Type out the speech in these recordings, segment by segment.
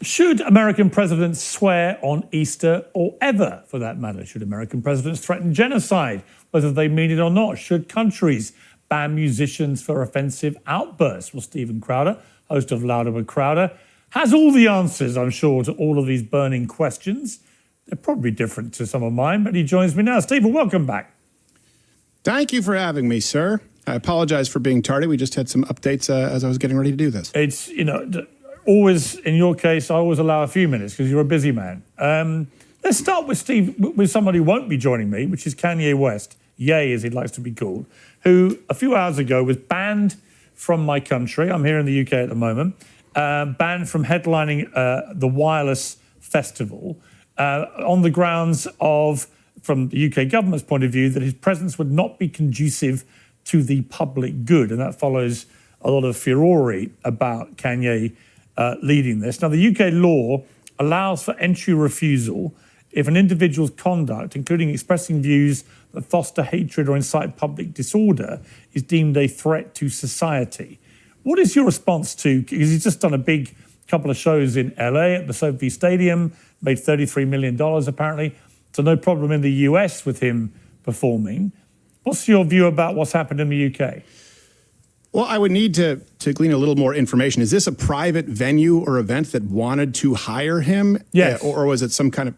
Should American presidents swear on Easter or ever, for that matter? Should American presidents threaten genocide, whether they mean it or not? Should countries ban musicians for offensive outbursts? Well, Stephen Crowder, host of Louder with Crowder, has all the answers, I'm sure, to all of these burning questions. They're probably different to some of mine, but he joins me now. Stephen, welcome back. Thank you for having me, sir. I apologize for being tardy. We just had some updates as I was getting ready to do this. It's, always, in your case, I always allow a few minutes because you're a busy man. Let's start with somebody who won't be joining me, which is Kanye West, Ye as he likes to be called, who a few hours ago was banned from my country. I'm here in the UK at the moment. Banned from headlining the Wireless Festival on the grounds of, from the UK government's point of view, that his presence would not be conducive to the public good. And that follows a lot of furore about Kanye leading this. Now, the UK law allows for entry refusal if an individual's conduct, including expressing views that foster hatred or incite public disorder, is deemed a threat to society. What is your response to, because he's just done a big couple of shows in LA at the Sophie Stadium, made $33 million apparently, so no problem in the US with him performing. What's your view about what's happened in the UK? Well, I would need to glean a little more information. Is this a private venue or event that wanted to hire him? Yes. Or was it some kind of,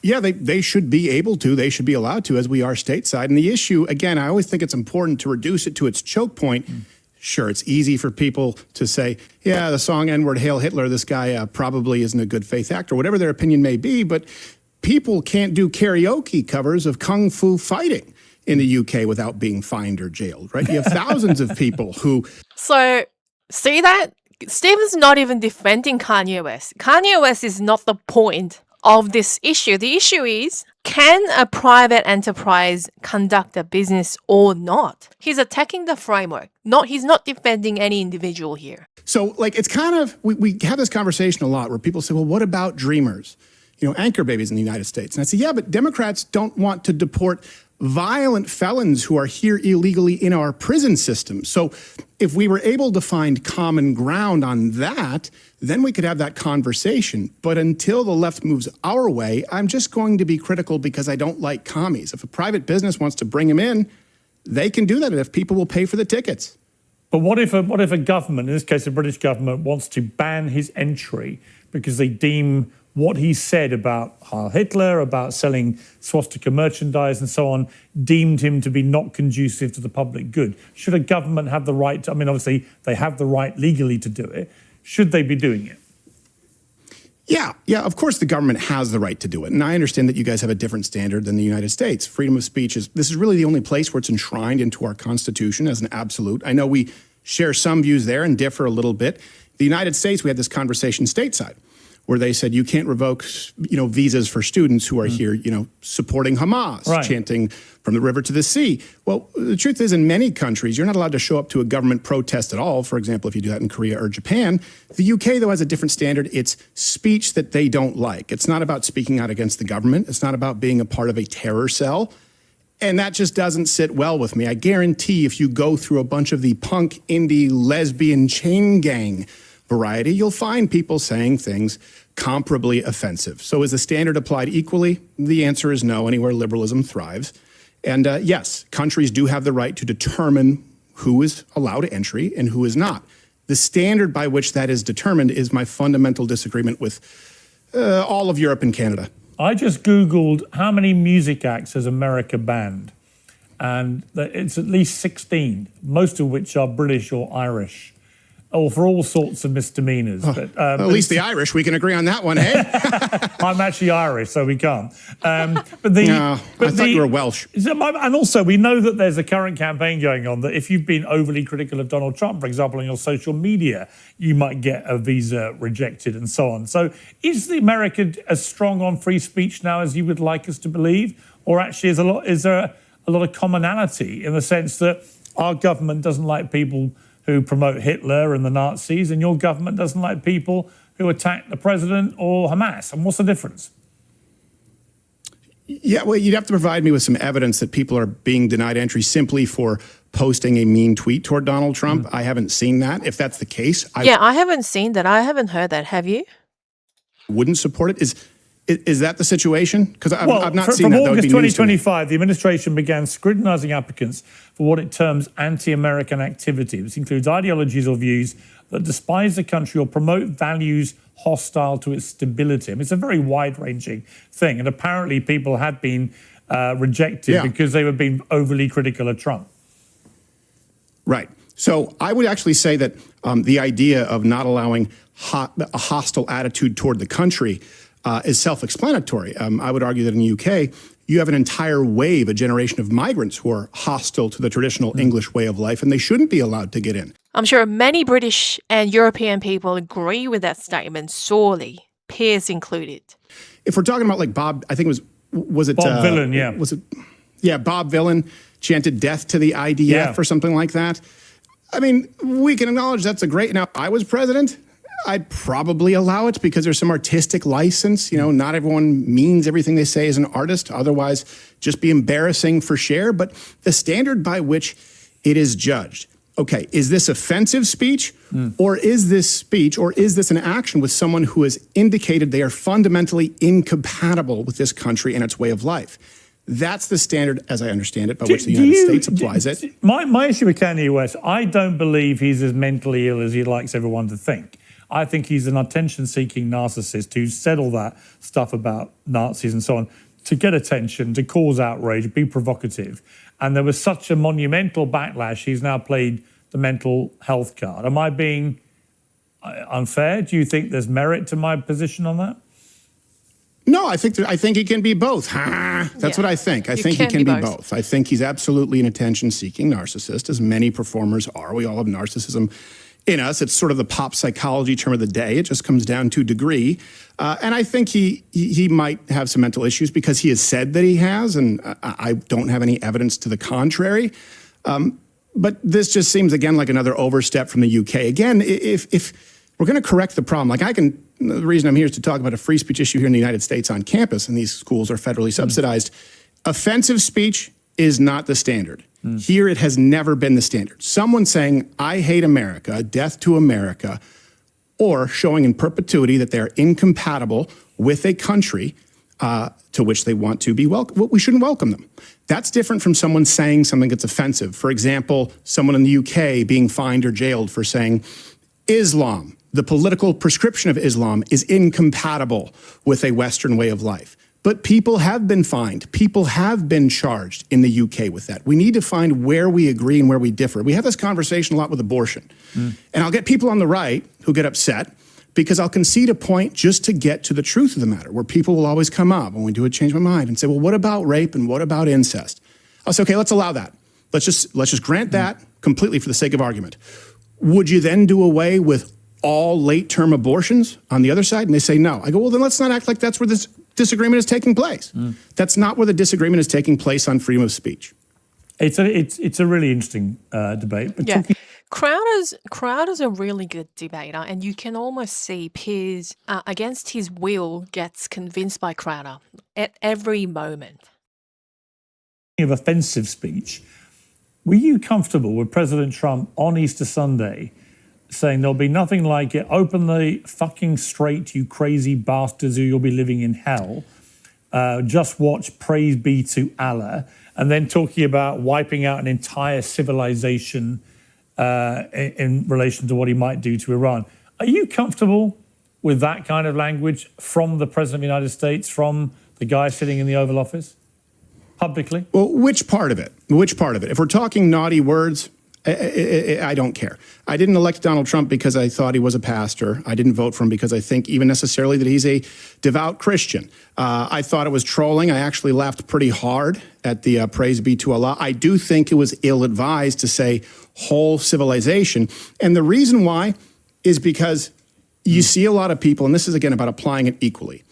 they should be able to, they should be allowed to, as we are stateside. And the issue, again, I always think it's important to reduce it to its choke point. Sure, it's easy for people to say, yeah, the song N-word, Hail Hitler, this guy probably isn't a good faith actor, whatever their opinion may be, but people can't do karaoke covers of Kung Fu fighting in the UK without being fined or jailed, right? You have thousands of people who... So, see that? Stephen's not even defending Kanye West. Kanye West is not the point of this issue. The issue is, can a private enterprise conduct a business or not? He's attacking the framework. He's not defending any individual here. So, it's kind of, we have this conversation a lot where people say, well, what about dreamers? Anchor babies in the United States. And I say, yeah, but Democrats don't want to deport violent felons who are here illegally in our prison system. So if we were able to find common ground on that, then we could have that conversation. But until the left moves our way, I'm just going to be critical because I don't like commies. If a private business wants to bring him in, they can do that if people will pay for the tickets. But what if a government, in this case the British government, wants to ban his entry because they deem what he said about Heil Hitler, about selling swastika merchandise and so on, deemed him to be not conducive to the public good? Should a government have the right to, obviously they have the right legally to do it. Should they be doing it? Yeah, of course the government has the right to do it. And I understand that you guys have a different standard than the United States. Freedom of speech this is really the only place where it's enshrined into our Constitution as an absolute. I know we share some views there and differ a little bit. The United States, we had this conversation stateside, where they said you can't revoke, visas for students who are here, supporting Hamas, right, chanting from the river to the sea. Well, the truth is, in many countries, you're not allowed to show up to a government protest at all. For example, if you do that in Korea or Japan. The UK, though, has a different standard. It's speech that they don't like. It's not about speaking out against the government. It's not about being a part of a terror cell. And that just doesn't sit well with me. I guarantee if you go through a bunch of the punk, indie, lesbian chain gang variety, you'll find people saying things comparably offensive. So is the standard applied equally? The answer is no, anywhere liberalism thrives. And yes, countries do have the right to determine who is allowed entry and who is not. The standard by which that is determined is my fundamental disagreement with all of Europe and Canada. I just Googled how many music acts has America banned, and it's at least 16, most of which are British or Irish, or for all sorts of misdemeanors. At least the Irish, we can agree on that one, eh? I'm actually Irish, so we can't. I thought you were Welsh. And also, we know that there's a current campaign going on that if you've been overly critical of Donald Trump, for example, on your social media, you might get a visa rejected and so on. So is the America as strong on free speech now as you would like us to believe? Or actually is there a lot of commonality in the sense that our government doesn't like people who promote Hitler and the Nazis, and your government doesn't like people who attack the president or Hamas? And what's the difference? Yeah, well, you'd have to provide me with some evidence that people are being denied entry simply for posting a mean tweet toward Donald Trump. I haven't seen that. If that's the case, I Yeah, I haven't seen that. I haven't heard that. Have you? wouldn't support it. Is that the situation? Because I've not seen from that. That would August be news to me. 2025, the administration began scrutinizing applicants for what it terms anti-American activity. This includes ideologies or views that despise the country or promote values hostile to its stability. I mean, it's a very wide-ranging thing, and apparently people had been rejected because they were being overly critical of Trump. Right. So I would actually say that the idea of not allowing a hostile attitude toward the country is self-explanatory. I would argue that in the UK, you have an entire wave, a generation of migrants who are hostile to the traditional English way of life, and they shouldn't be allowed to get in. I'm sure many British and European people agree with that statement sorely, Piers included. If we're talking about like Bob, I think was it Bob Villan, yeah. Was it? Yeah, Bob Villan chanted death to the IDF or something like that. I mean, we can acknowledge that's a great. Now, I was president, I'd probably allow it because there's some artistic license. You know, not everyone means everything they say as an artist. Otherwise, just be embarrassing for share. But the standard by which it is judged. Okay, is this offensive speech, or is this speech, or is this an action with someone who has indicated they are fundamentally incompatible with this country and its way of life? That's the standard, as I understand it, by which the United States applies it. My issue with Kanye West, I don't believe he's as mentally ill as he likes everyone to think. I think he's an attention-seeking narcissist who said all that stuff about Nazis and so on to get attention, to cause outrage, be provocative. And there was such a monumental backlash, he's now played the mental health card. Am I being unfair? Do you think there's merit to my position on that? No, I think he can be both. That's what I think. I think he can be both. I think he's absolutely an attention-seeking narcissist, as many performers are. We all have narcissism in us. It's sort of the pop psychology term of the day. It just comes down to degree. And I think he might have some mental issues because he has said that he has, and I don't have any evidence to the contrary. But this just seems, again, like another overstep from the UK. Again, if we're going to correct the problem, like the reason I'm here is to talk about a free speech issue here in the United States on campus, and these schools are federally subsidized. Offensive speech is not the standard. Here, it has never been the standard. Someone saying, I hate America, death to America, or showing in perpetuity that they're incompatible with a country to which they want to be welcome, we shouldn't welcome them. That's different from someone saying something that's offensive. For example, someone in the UK being fined or jailed for saying, Islam, the political prescription of Islam, is incompatible with a Western way of life. But people have been fined. People have been charged in the UK with that. We need to find where we agree and where we differ. We have this conversation a lot with abortion. And I'll get people on the right who get upset because I'll concede a point just to get to the truth of the matter, where people will always come up when we do a change my mind and say, well, what about rape and what about incest? I'll say, okay, let's allow that. Let's just grant that completely for the sake of argument. Would you then do away with all late-term abortions on the other side? And they say no. I go, well, then let's not act like that's where this disagreement is taking place. That's not where the disagreement is taking place on freedom of speech. It's a really interesting debate. But Yeah. Crowder's a really good debater, and you can almost see Piers, against his will, gets convinced by Crowder at every moment. Of offensive speech, were you comfortable with President Trump on Easter Sunday saying there'll be nothing like it, open the fucking straight, you crazy bastards, or you'll be living in hell, just watch, praise be to Allah, and then talking about wiping out an entire civilization in relation to what he might do to Iran? Are you comfortable with that kind of language from the President of the United States, from the guy sitting in the Oval Office, publicly? Well, which part of it? Which part of it? If we're talking naughty words, I don't care. I didn't elect Donald Trump because I thought he was a pastor. I didn't vote for him because I think even necessarily that he's a devout Christian. I thought it was trolling. I actually laughed pretty hard at the praise be to Allah. I do think it was ill-advised to say whole civilization. And the reason why is because you see a lot of people, and this is, again, about applying it equally.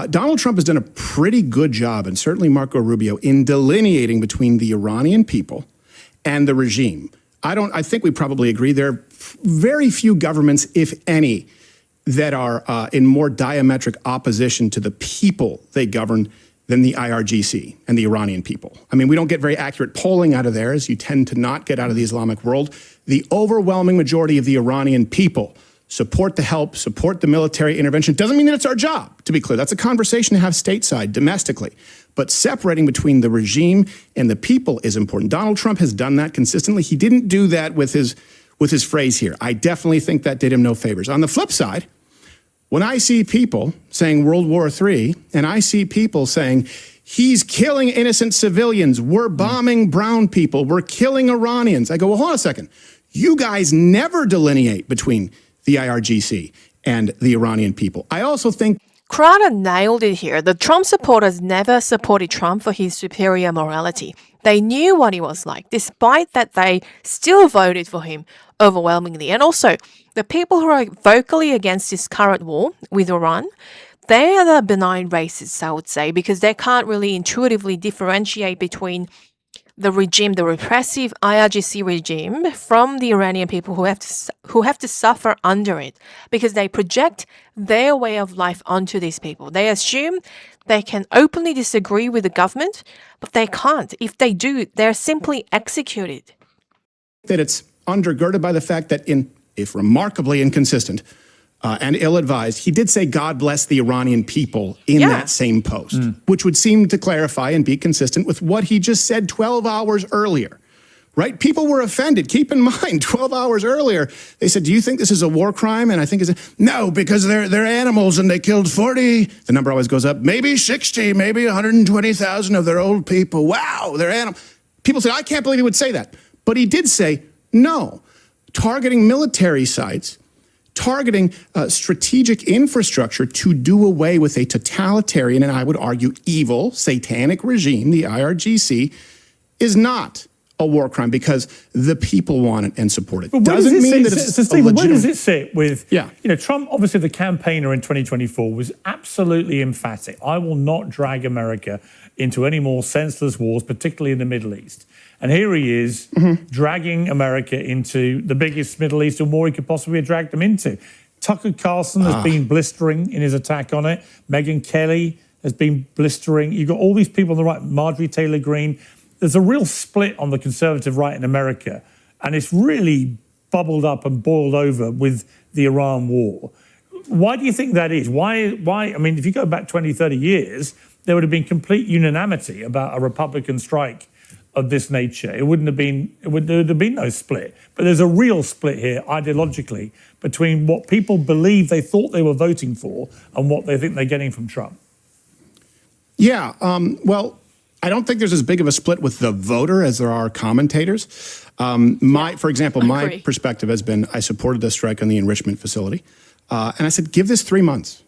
Donald Trump has done a pretty good job, and certainly Marco Rubio, in delineating between the Iranian people and the regime. I think we probably agree there are very few governments, if any, that are in more diametric opposition to the people they govern than the IRGC and the Iranian people. I mean, we don't get very accurate polling out of there, as you tend to not get out of the Islamic world. The overwhelming majority of the Iranian people support the help, support the military intervention. Doesn't mean that it's our job, to be clear. That's a conversation to have stateside, domestically. But separating between the regime and the people is important. Donald Trump has done that consistently. He didn't do that with his phrase here. I definitely think that did him no favors. On the flip side, when I see people saying World War III, and I see people saying, he's killing innocent civilians, we're bombing brown people, we're killing Iranians, I go, well, hold on a second. You guys never delineate between the IRGC and the Iranian people. I also think Crowder nailed it here. The Trump supporters never supported Trump for his superior morality. They knew what he was like, despite that they still voted for him overwhelmingly. And also, the people who are vocally against this current war with Iran, they are the benign racists, I would say, because they can't really intuitively differentiate between the regime, the repressive IRGC regime, from the Iranian people who have to suffer under it, because they project their way of life onto these people. They assume they can openly disagree with the government, but they can't. If they do, they're simply executed. that it's undergirded by the fact that if remarkably inconsistent and ill-advised, he did say, God bless the Iranian people in that same post, which would seem to clarify and be consistent with what he just said 12 hours earlier, right? People were offended. Keep in mind, 12 hours earlier, they said, do you think this is a war crime? And I think it's no, because they're animals and they killed 40. The number always goes up, maybe 60, maybe 120,000 of their old people. Wow, they're animals. People say, I can't believe he would say that. But he did say, no, targeting military sites, targeting strategic infrastructure to do away with a totalitarian and I would argue evil, satanic regime, the IRGC, is not a war crime because the people want it and support it. Doesn't mean that it's so Stephen, legitimate. where does it sit with, Yeah. Trump, obviously the campaigner in 2024 was absolutely emphatic. I will not drag America into any more senseless wars, particularly in the Middle East. And here he is dragging America into the biggest Middle Eastern war he could possibly have dragged them into. Tucker Carlson has been blistering in his attack on it. Megyn Kelly has been blistering. You've got all these people on the right, Marjorie Taylor Greene. There's a real split on the conservative right in America, and it's really bubbled up and boiled over with the Iran war. Why do you think that is? Why? I mean, if you go back 20, 30 years, there would have been complete unanimity about a Republican strike of this nature. There would have been no split. But there's a real split here ideologically between what people believe they thought they were voting for and what they think they're getting from Trump. Yeah, well, I don't think there's as big of a split with the voter as there are commentators. For example, my perspective has been I supported the strike on the enrichment facility. And I said, give this 3 months.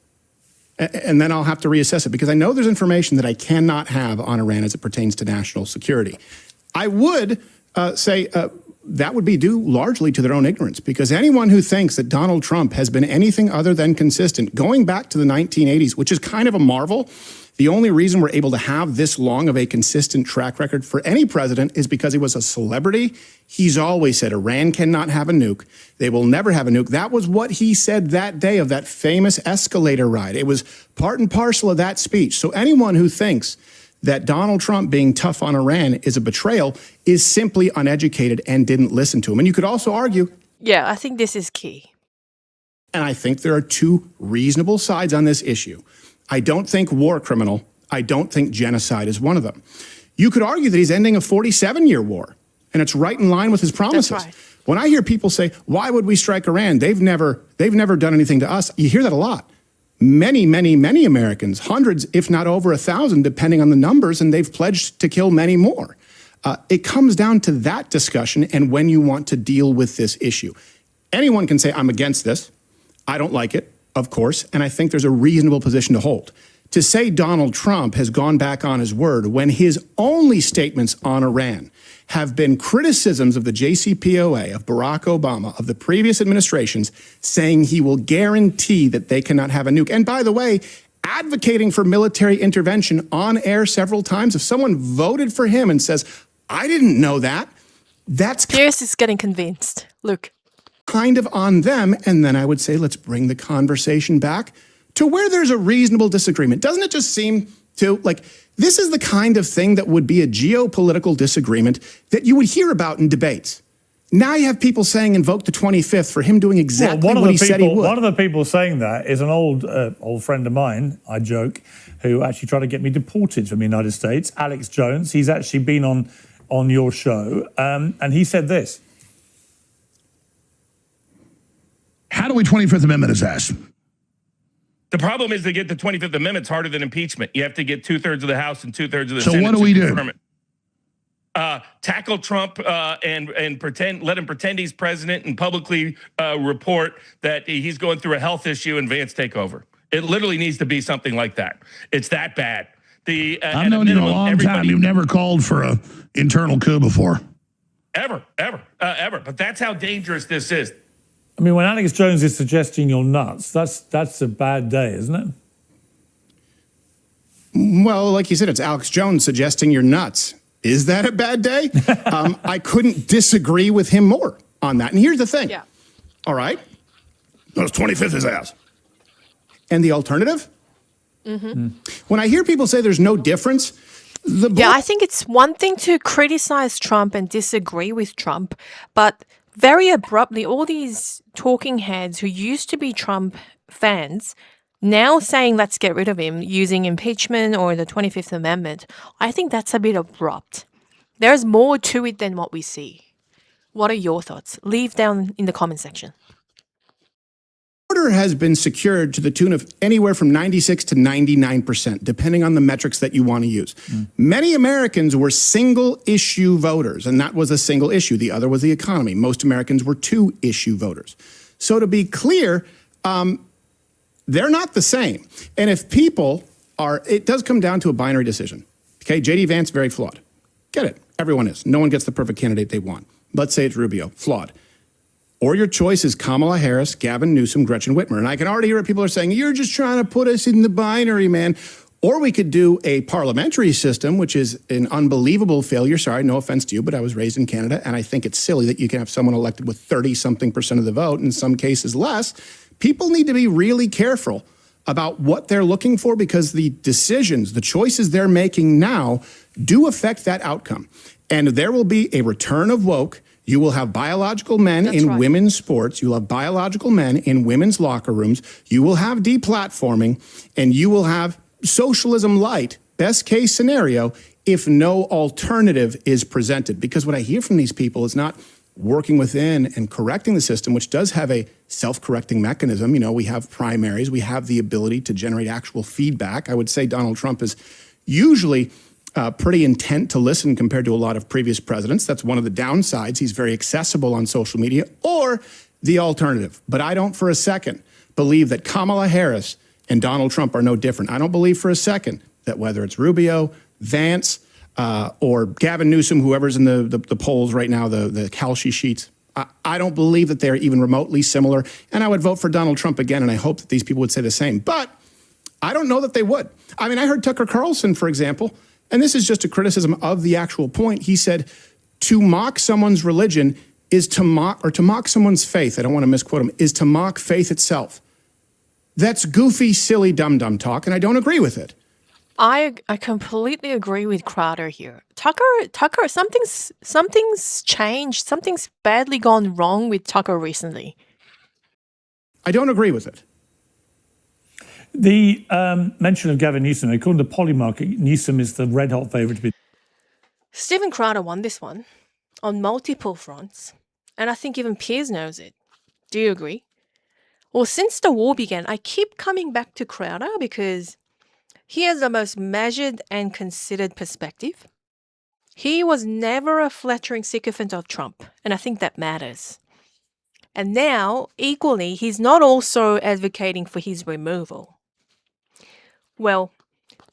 And then I'll have to reassess it because I know there's information that I cannot have on Iran as it pertains to national security. I would say that would be due largely to their own ignorance because anyone who thinks that Donald Trump has been anything other than consistent, going back to the 1980s, which is kind of a marvel, the only reason we're able to have this long of a consistent track record for any president is because he was a celebrity. He's always said Iran cannot have a nuke. They will never have a nuke. That was what he said that day of that famous escalator ride. It was part and parcel of that speech. So anyone who thinks that Donald Trump being tough on Iran is a betrayal is simply uneducated and didn't listen to him. And you could also argue. Yeah, I think this is key. And I think there are two reasonable sides on this issue. I don't think war criminal. I don't think genocide is one of them. You could argue that he's ending a 47-year war, and it's right in line with his promises. That's right. When I hear people say, why would we strike Iran? They've never done anything to us. You hear that a lot. Many, many, many Americans, hundreds, if not over 1,000, depending on the numbers, and they've pledged to kill many more. It comes down to that discussion and when you want to deal with this issue. Anyone can say, I'm against this. I don't like it. Of course, and I think there's a reasonable position to hold. To say Donald Trump has gone back on his word when his only statements on Iran have been criticisms of the JCPOA, of Barack Obama, of the previous administrations, saying he will guarantee that they cannot have a nuke. And by the way, advocating for military intervention on air several times. If someone voted for him and says, I didn't know that, that's Piers is getting convinced. Look. Kind of on them, and then I would say let's bring the conversation back to where there's a reasonable disagreement. Doesn't it just seem This is the kind of thing that would be a geopolitical disagreement that you would hear about in debates. Now you have people saying invoke the 25th for him doing exactly what he said he would. One of the people saying that is an old friend of mine, I joke, who actually tried to get me deported from the United States, Alex Jones. He's actually been on your show, and he said this. How do we 25th Amendment his ass? The problem is to get the 25th Amendment is harder than impeachment. You have to get 2/3 of the House and 2/3 of the Senate. So what do we do? Tackle Trump and pretend, let him pretend he's president and publicly report that he's going through a health issue and Vance take over. It literally needs to be something like that. It's that bad. I've known you a long time. You've never called for an internal coup before. Ever. But that's how dangerous this is. I mean, when Alex Jones is suggesting you're nuts, that's a bad day, isn't it? Well, like you said, it's Alex Jones suggesting you're nuts. Is that a bad day? I couldn't disagree with him more on that. And here's the thing. Yeah. All right. Those 25th his ass. And the alternative? When I hear people say there's no difference, I think it's one thing to criticize Trump and disagree with Trump, but very abruptly, all these talking heads who used to be Trump fans now saying let's get rid of him using impeachment or the 25th Amendment, I think that's a bit abrupt. There's more to it than what we see. What are your thoughts? Leave down in the comment section. order has been secured to the tune of anywhere from 96 to 99%, depending on the metrics that you want to use. Many Americans were single-issue voters, and that was a single issue. The other was the economy. Most Americans were two-issue voters. So to be clear, they're not the same. And if people are, it does come down to a binary decision. Okay, J.D. Vance, very flawed. Get it. Everyone is. No one gets the perfect candidate they want. Let's say it's Rubio, flawed. Or your choice is Kamala Harris, Gavin Newsom, Gretchen Whitmer. And I can already hear what people are saying, you're just trying to put us in the binary, man. Or we could do a parliamentary system, which is an unbelievable failure. Sorry, no offense to you, but I was raised in Canada, and I think it's silly that you can have someone elected with 30-something% of the vote, in some cases less. People need to be really careful about what they're looking for, because the decisions, the choices they're making now do affect that outcome. And there will be a return of woke. You will have biological men in women's sports. You'll have biological men in women's locker rooms. You will have deplatforming, and you will have socialism light, best case scenario, if no alternative is presented. Because what I hear from these people is not working within and correcting the system, which does have a self-correcting mechanism. You know, we have primaries. We have the ability to generate actual feedback. I would say Donald Trump is usually pretty intent to listen compared to a lot of previous presidents. That's one of the downsides. He's very accessible on social media. Or the alternative. But I don't for a second believe that Kamala Harris and Donald Trump are no different. I don't believe for a second that whether it's Rubio, Vance, or Gavin Newsom, whoever's in the polls right now, the Kalshi sheets, I don't believe that they're even remotely similar. And I would vote for Donald Trump again, and I hope that these people would say the same. But I don't know that they would. I mean, I heard Tucker Carlson, for example, and this is just a criticism of the actual point. He said, to mock someone's religion is to mock, or to mock someone's faith, I don't want to misquote him, is to mock faith itself. That's goofy, silly, dum-dum talk, and I don't agree with it. I completely agree with Crowder here. Tucker, something's changed. Something's badly gone wrong with Tucker recently. I don't agree with it. The mention of Gavin Newsom, according to Polymarket, Newsom is the red-hot favourite to be. Stephen Crowder won this one on multiple fronts, and I think even Piers knows it. Do you agree? Well, since the war began, I keep coming back to Crowder because he has the most measured and considered perspective. He was never a flattering sycophant of Trump, and I think that matters. And now, equally, he's not also advocating for his removal. Well,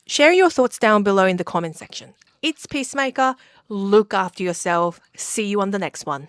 share your thoughts down below in the comment section. It's Peacemaker. Look after yourself. See you on the next one.